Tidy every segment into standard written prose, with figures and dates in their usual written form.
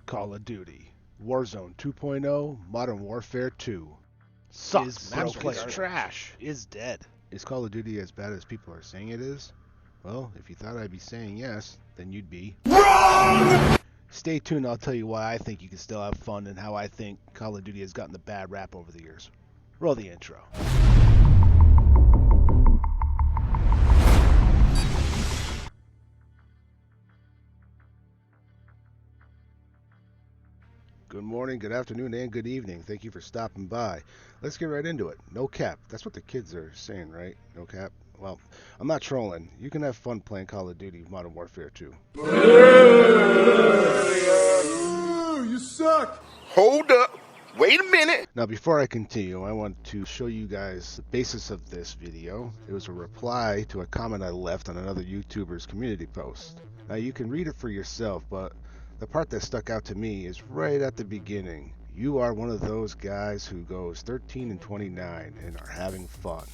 Call of Duty. Warzone 2.0, Modern Warfare 2. Sucks. Is Maps broken player. trash. Is dead. Is Call of Duty as bad as people are saying it is? Well, if you thought I'd be saying yes, then you'd be wrong! Stay tuned, I'll tell you why I think you can still have fun and how I think Call of Duty has gotten the bad rap over the years. Roll the intro. Good morning, good afternoon, and good evening. Thank you for stopping by. Let's get right into it. No cap. That's what the kids are saying, right? No cap. Well, I'm not trolling. You can have fun playing Call of Duty Modern Warfare 2. You suck! Hold up. Wait a minute. Now, before I continue, I want to show you guys the basis of this video. It was a reply to a comment I left on another YouTuber's community post. Now, you can read it for yourself, but the part that stuck out to me is right at the beginning. You are one of those guys who goes 13 and 29 and are having fun.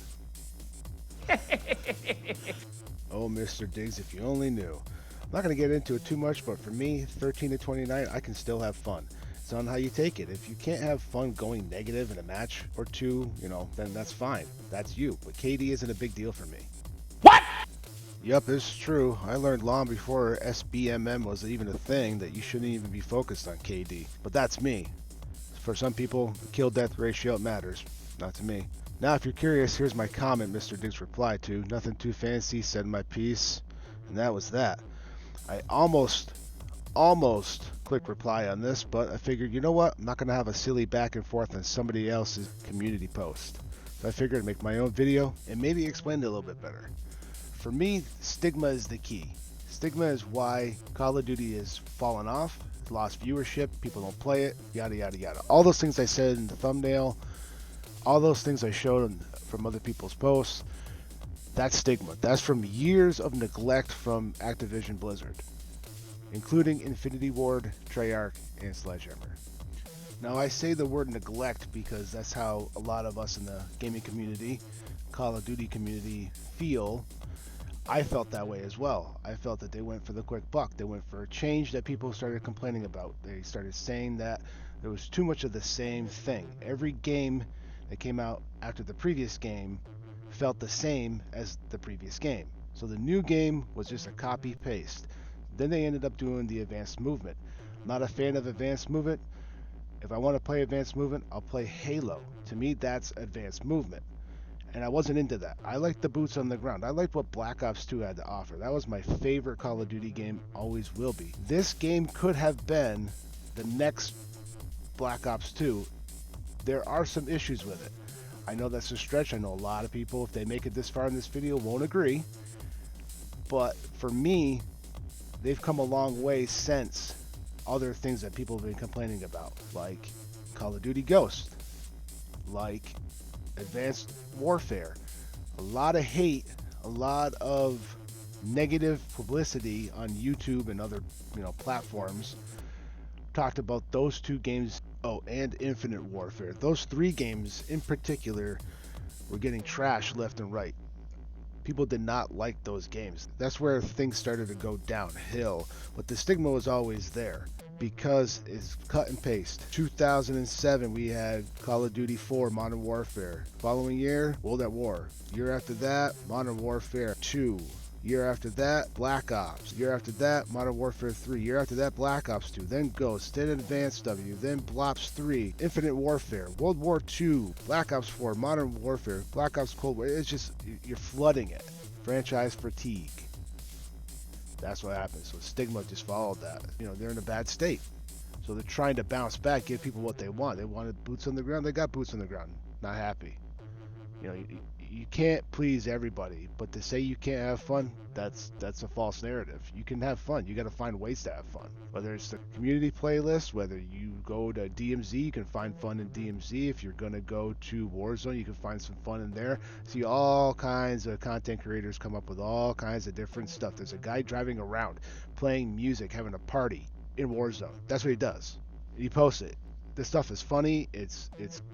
Oh, Mr. Diggs, if you only knew. I'm not going to get into it too much, but for me, 13 to 29, I can still have fun. It's on how you take it. If you can't have fun going negative in a match or two, then that's fine. That's you. But KD isn't a big deal for me. What? Yup, it's true. I learned long before SBMM was even a thing that you shouldn't even be focused on KD. But that's me. For some people, the kill-death ratio matters. Not to me. Now, if you're curious, here's my comment Mr. Diggs replied to. Nothing too fancy, said my piece. And that was that. I almost clicked reply on this, but I figured, you know what? I'm not going to have a silly back and forth on somebody else's community post. So I figured I'd make my own video and maybe explain it a little bit better. For me, stigma is the key. Stigma is why Call of Duty has fallen off, lost viewership, people don't play it, yada yada yada. All those things I said in the thumbnail, all those things I showed from other people's posts, that's stigma. That's from years of neglect from Activision Blizzard, including Infinity Ward, Treyarch, and Sledgehammer. Now, I say the word neglect because that's how a lot of us in the gaming community, Call of Duty community, feel. I felt that way as well. I felt that they went for the quick buck. They went for a change that people started complaining about. They started saying that there was too much of the same thing. Every game that came out after the previous game felt the same as the previous game. So the new game was just a copy-paste. Then they ended up doing the advanced movement. I'm not a fan of advanced movement. If I want to play advanced movement, I'll play Halo. To me, that's advanced movement. And I wasn't into that. I liked the boots on the ground. I liked what Black Ops 2 had to offer. That was my favorite Call of Duty game, always will be. This game could have been the next Black Ops 2. There are some issues with it. I know that's a stretch. I know a lot of people, if they make it this far in this video, won't agree. But for me, they've come a long way since other things that people have been complaining about, like Call of Duty Ghost, like Advanced Warfare. A lot of hate, a lot of negative publicity on YouTube and other platforms talked about those two games. Oh, and Infinite Warfare. Those three games in particular were getting trashed left and right. People did not like those games. That's where things started to go downhill. But the stigma was always there because it's cut and paste. 2007, we had Call of Duty 4 Modern Warfare. Following year, World at War. Year after that, Modern Warfare 2. Year after that, Black Ops. Year after that, Modern Warfare 3. Year after that, Black Ops 2. Then Ghost. Then Advanced W. Then Blops 3. Infinite Warfare. World War 2. Black Ops 4. Modern Warfare. Black Ops Cold War. It's just, you're flooding it. Franchise fatigue. That's what happens. So stigma just followed that. They're in a bad state. So they're trying to bounce back, give people what they want. They wanted boots on the ground. They got boots on the ground. Not happy. You can't please everybody, but to say you can't have fun, that's a false narrative. You can have fun. You got to find ways to have fun. Whether it's the community playlist, whether you go to DMZ, you can find fun in DMZ. If you're going to go to Warzone, you can find some fun in there. See all kinds of content creators come up with all kinds of different stuff. There's a guy driving around, playing music, having a party in Warzone. That's what he does. He posts it. This stuff is funny. It's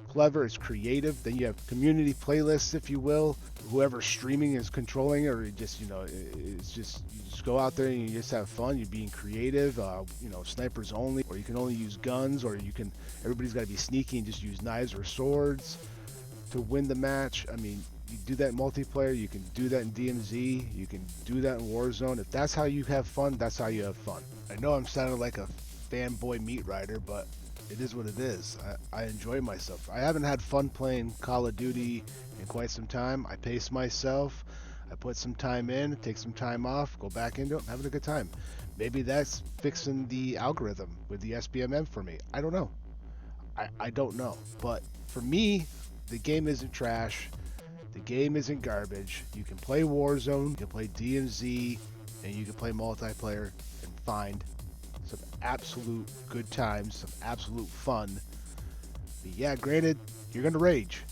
clever. It's creative. Then you have community playlists, if you will. Whoever's streaming is controlling it, or you just it's just you just go out there and you just have fun. You're being creative. Snipers only, or you can only use guns, or you can. Everybody's got to be sneaky and just use knives or swords to win the match. I mean, you do that in multiplayer. You can do that in DMZ. You can do that in Warzone. If that's how you have fun, that's how you have fun. I know I'm sounding like a fanboy meat rider, but it is what it is. I enjoy myself. I haven't had fun playing Call of Duty in quite some time. I pace myself. I put some time in, take some time off, go back into it, I'm having a good time. Maybe that's fixing the algorithm with the SBMM for me. I don't know. I don't know. But for me, the game isn't trash. The game isn't garbage. You can play Warzone, you can play DMZ, and you can play multiplayer and find some absolute good times, some absolute fun. But yeah, granted, you're gonna rage.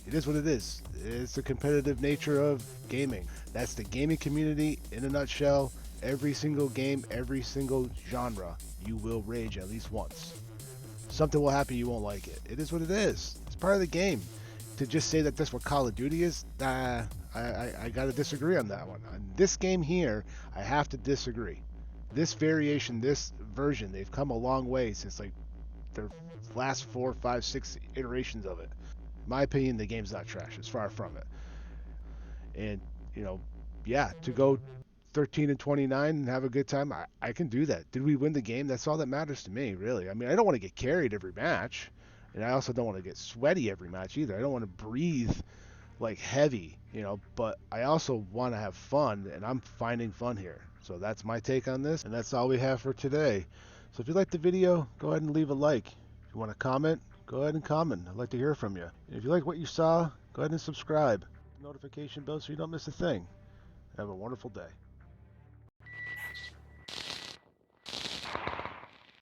It is what it is. It's the competitive nature of gaming. That's the gaming community in a nutshell. Every single game, every single genre, you will rage at least once. Something will happen, you won't like it. It is what it is. It's part of the game. To just say that that's what Call of Duty is, I gotta disagree on that one. On this game here, I have to disagree. This variation, this version, they've come a long way since like their last 4, 5, 6 iterations of it. In my opinion, the game's not trash. It's far from it. And yeah, to go 13 and 29 and have a good time, I can do that. Did we win the game? That's all that matters to me, really. I mean, I don't want to get carried every match, and I also don't want to get sweaty every match either. I don't want to breathe like heavy, but I also want to have fun, and I'm finding fun here. So that's my take on this, and that's all we have for today. So if you liked the video, go ahead and leave a like. If you want to comment, go ahead and comment. I'd like to hear from you. And if you like what you saw, go ahead and subscribe. Notification bell so you don't miss a thing. Have a wonderful day.